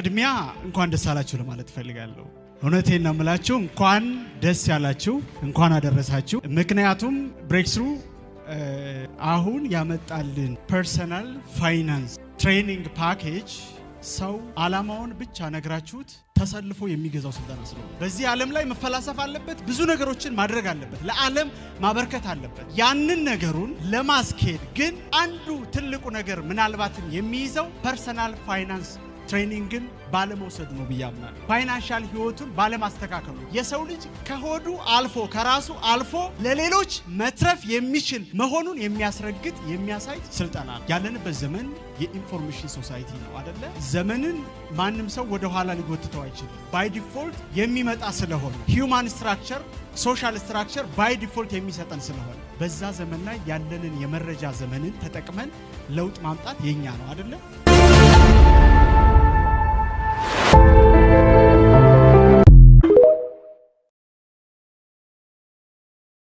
ቅድሚያ እንኳን ደስ አላችሁ ለማለት ፈልጋለሁ። እውነቴን ነው የምላችሁ፣ እንኳን ደስ ያላችሁ፣ እንኳን አደረሳችሁ። ምክንያቱም ብሬክስሩ አሁን ያመጣልን ፐርሰናል ፋይናንስ ትሬኒንግ ፓኬጅ ሰው አላማውን ብቻ ነግራችሁት ተሰልፎ የሚገዛው ስልጠና ስለሆነ በዚህ ዓለም ላይ መፈላሰፍ አለበት፣ ብዙ ነገሮችን ማድረግ አለበት፣ ለዓለም ማበርከት አለበት። ያንን ነገሩን ለማስኬድ ግን አንዱ ትልቁ ነገር ምናልባትም የሚይዘው ፐርሰናል ፋይናንስ ትሬኒንግን ባለመውሰድ ነው ብያምናለሁ። ፋይናንሻል ህይወቱን ባለማስተካከሉ የሰው ልጅ ከሆዱ አልፎ ከራሱ አልፎ ለሌሎች መትረፍ የሚችል መሆኑን የሚያስረግጥ የሚያሳይ ስልጠና ነው። ያለንበት ዘመን የኢንፎርሜሽን ሶሳይቲ ነው አይደለ? ዘመንን ማንም ሰው ወደ ኋላ ሊጎትተው አይችልም። ባይ ዲፎልት የሚመጣ ስለሆነ ሂዩማን ስትራክቸር ሶሻል ስትራክቸር ባይ ዲፎልት የሚሰጠን ስለሆነ በዛ ዘመን ላይ ያለንን የመረጃ ዘመንን ተጠቅመን ለውጥ ማምጣት የኛ ነው አይደለ?